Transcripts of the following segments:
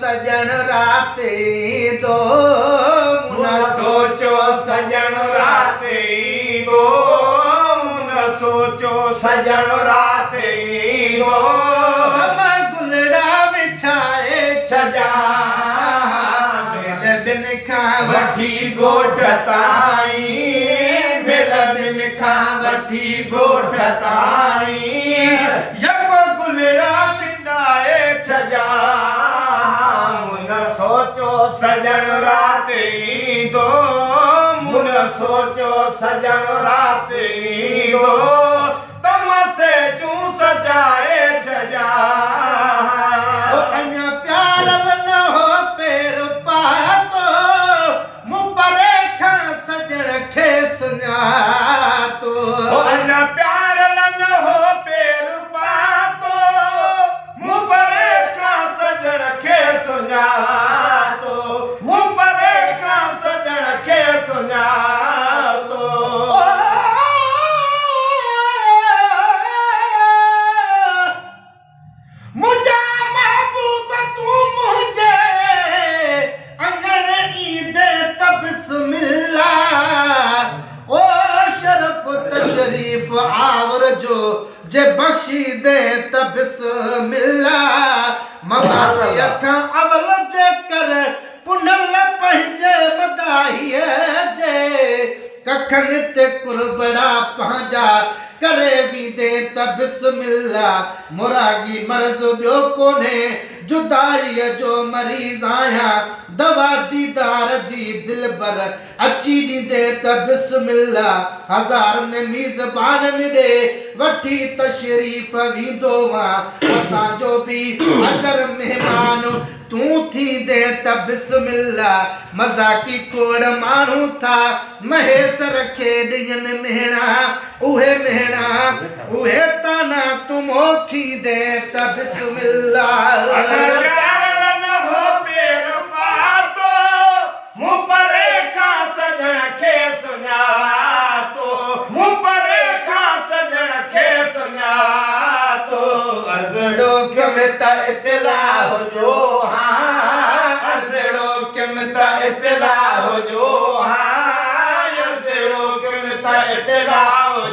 सजन राते दो मुन सोचो सजन राते दो मुन सोचो सजन राते दो गुलड़ा बिछाए छजा मिल बिन खां वठी गोठ ताई मिल बिन खां वठी गोठ ताई यको गुलड़ा बिछाए छजा सोचो सजन राते दो मुन सोचो सजन राते दो तम से चूं सजाए छजा अञा प्यार न हो पेर पातो मूं परे खां सजन खे सुञातो अञा प्यार न हो पेर पातो मूं परे खां सजन खे सुञातो मूं परे खां सजन खे सुञातो मुझा महबूब तू मुझे अंगण ईद तबिस्मिल्ला ओ शरफ तशरीफ आवर जो जे बख्शी दे तबिस्मिल्ला ममाती अखां अवल जे कर पुनल पंहिंजे मदाहीअ जे कखनि ते कुरबड़ा पंहिंजा करे वींदे त बिस्मिल्ला मुरागी मर्ज़ ॿियो कोन्हे जुदाईअ जो मरीज़ आहियां दवा दीदार जी दिलबर अची ॾींदे त बिस्मिल्ला हज़ारनि मीज़बाननि ॾे वठी तशरीफ़ वेंदो मां असांजो बि अगर महिमान तूं थींदे त बिस्मिल्ला मज़ाकी कोड़ माण्हू था महेसर खे ॾियनि मेहणा उहे मेहणा उहे ताना तुम थींदे त बिस्मिल्ला मूं परे खां सजण खे सुञातो मूं परे खां सजण खे सुञातो अर्ज़ड़ो किम त इत्तला जो हाँ अर्ज़ड़ो किम त इत्तला जो हाँ अर्ज़ड़ो किम त इत्तला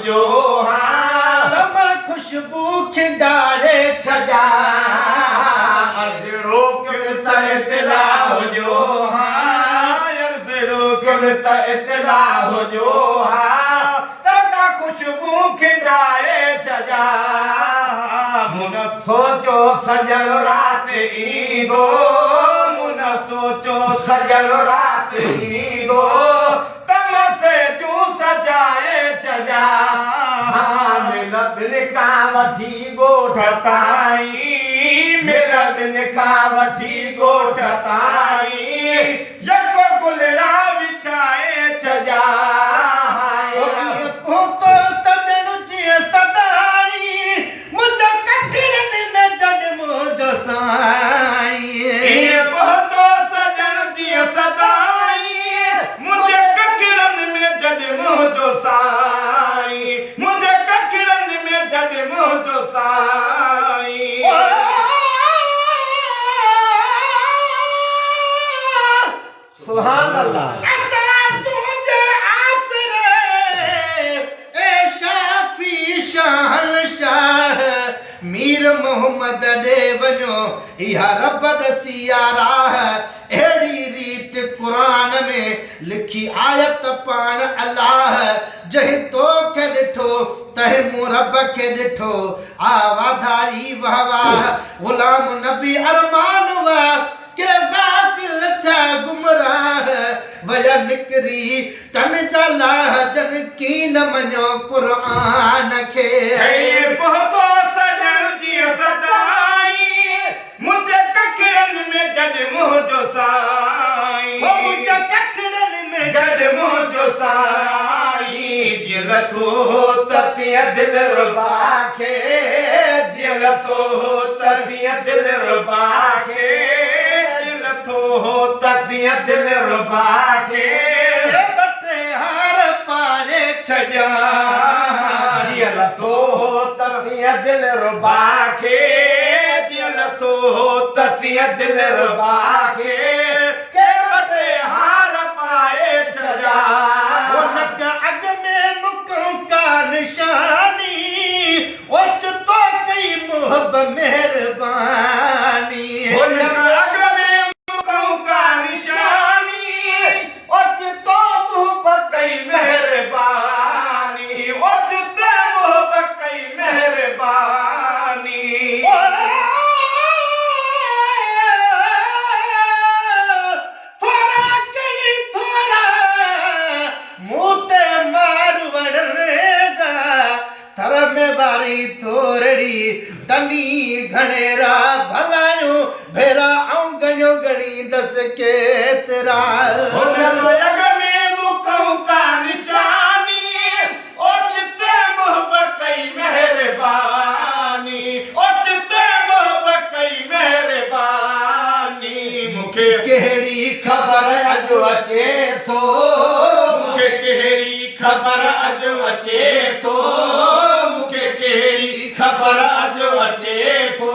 जो हाँ तम खुशबू खिंडारे छजा अर्ज़ड़ो किम त इत्तला जो हाँ त इत्तला जो हाँ तका खुशबू खिंडाए छजा मुन सोचो सजन रात ईंदो मुन सोचो सजन रात ईंदो तम से चूं सजाए छजा मिल बिन खां वठी गोठ ताईं मिल बिन खां वठी गोठ ताईं यको गुलड़ा बिछाए छजा तो सजन जीअं सदाई मुंहिंजा कखिड़नि में जन्मो जो साईं तो सजन जीअं सदाई मुंहिंजे कखिड़नि में जन्मो जो साईं मुंहिंजे कखिड़नि में जन्मो जो साईं सुभान अल्लाह मीर मोहम्मद ॾे वञो इहा रब दसिया राह अहिड़ी रीत क़ुरान में लिखी आयत पाण अल्लाह जंहिं तोखे ॾिठो तंहिं मूं रब खे ॾिठो आ वाधाई वाह वाह ग़ुलाम नबी अरमान वाह के गाफ़िल थिया गुमराह वया निकरी तन जा लाह जन की न मञो क़ुरान खे पहुतो सजन जीअं सदाई मुंहिंजे कखिड़नि में जन्मो जो साईं मुंहिंजे कखिड़नि में जन्मो जो साईं जिलतो त तीअं दिलरुबा खे जिलतो त तीअं दिलरुबा खे हो तदिया दिल रुबा के बटे हार पार छजा जियल तो ततिया दिल रुबा के जियल तो ततिया दिल रुबा के वटे हार पाए छजा वो नक अग में मुकों का निशानी ओच तो कई मोहब मेहरबानी वो नक अग में मुकों का निशानी ओच तो मोहब्बत कई मेहरबानी ओच तो मोहब्बत कई मेहरबानी थोड़ा कई थोड़ा मुते मार वड़रेगा थर में बारी थोरड़ी तनी घणेरा भलायूं भेरा आऊं गणियो गणी दस के तेरा जग में मुकों का निशानी और जितने मोहब्बत कई मेहरबानी और जितने मोहब्बत कई मेहरबानी मुखे केड़ी खबर अज अचे थो मुखे केड़ी खबर अज अचे थो मुखे केड़ी खबर अज अचे थो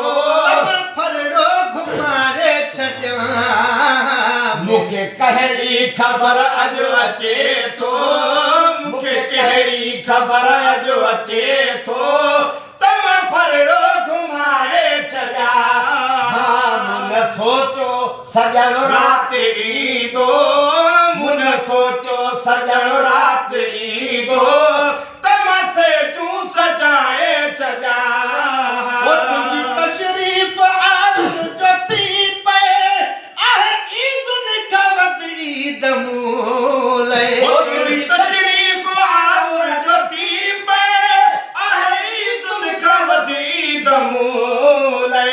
फरड़ो घुमारे छॾियां मुखे कहिड़ी खबर अज अचे थो मुखे कहिड़ी खबर अज अचे थो तम फरड़ो घुमाए छॾिया मुन सोचो सजण राति ईंदो मुन सोचो सजण राति ईंदो तम से तूं सजाए छॾिया वो तुझी तशरीफ आरुल जो थी पे आहे ईदुन का वद ईद मूले तुझी तशरीफ आरुल जो थी पे आहे ईदुन का वद ईद मूले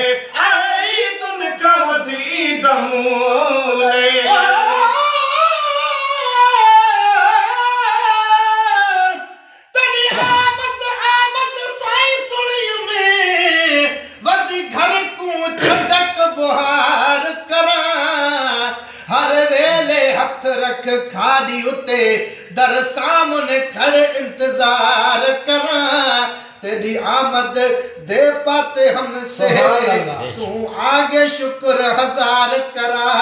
आहे ईदुन का वद ईद मूले तड़ी आमद आमद साई सुणी में वदी घर को छटक बुहार करा हर वेले हथ रख खाड़ी उते दर सामने खड़े इंतजार करा तेरी आमद दे पाते हम सेहरे तू आगे शुक्र हजार करा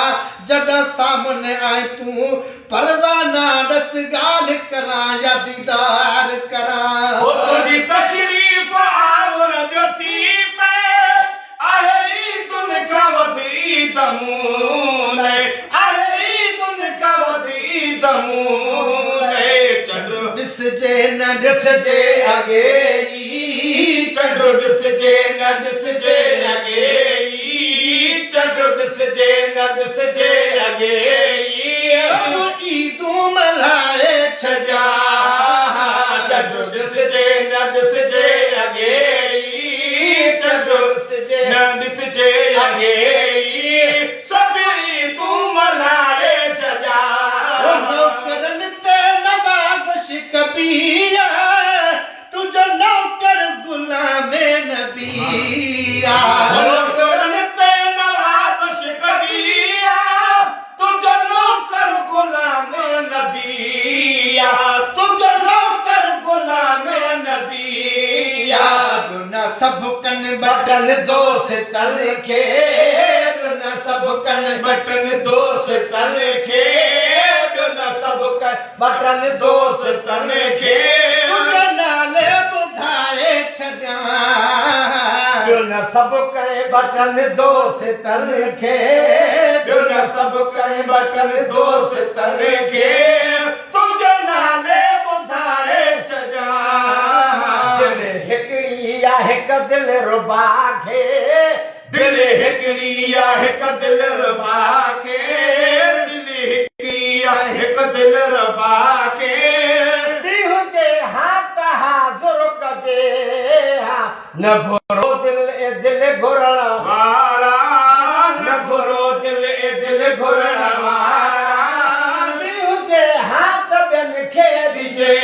जदा सामने आए तू परवाना रस गाल करा या दीदार करा तुझी तशरीफ आवर जो थी पे आहे ईदुन का वद ईद मूले आहे ईदुन का वद ईद मूले चंद्र ॾिसजे न ॾिसजे अॻे चंद्र ॾिसजे न ॾिसजे अॻे चंद्र ॾिसजे न ॾिसजे अॻे सब ईदूं मल्हाए छॾिया चंद्र ॾिसजे न ॾिसजे अॻे चंद्र ॾिसजे न ॾिसजे अॻे सभई तूं मल्हाए छॾिया नौकरनि ते नवाज़िश कबीया तुझो नौकर गुलाम नबीया नौकरनि ते नवाज़िश कबीया तुझो नौकर गुलाम नबीया तुझो नौकर गुलाम नबीया न सब कन बटन दोस्तन खे न सब कन बटन दोस्तन खे न सब बटन दोस्तन खे तुझे नाले ॿुधाए छॾियां न सब कई बटन दोस्तन खे न सब कई बटन दोस्तन खे तुझे नाले ॿुधाए छॾियां दिल हिकिड़ी आहे हिकु दिल रुबा खे दिल हिकिड़ी आहे हिकु दिल रुबा खे दिल हिकिड़ी आहे हिकु दिल रुबा खे हुजे हाथ हाज़ुर कजे न घुरो दिल ए दिल घुरण वारा न घुरो दिल ए दिल घुरण वारा हुजे हाथ ॿियनि खे ॾिजे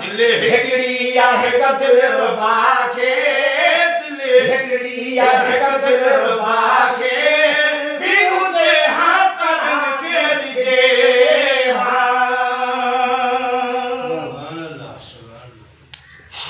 दिल हिकिड़ी आहे हिकु दिल रुबा खे दिल हिकिड़ी आहे हिकु दिल रुबा खे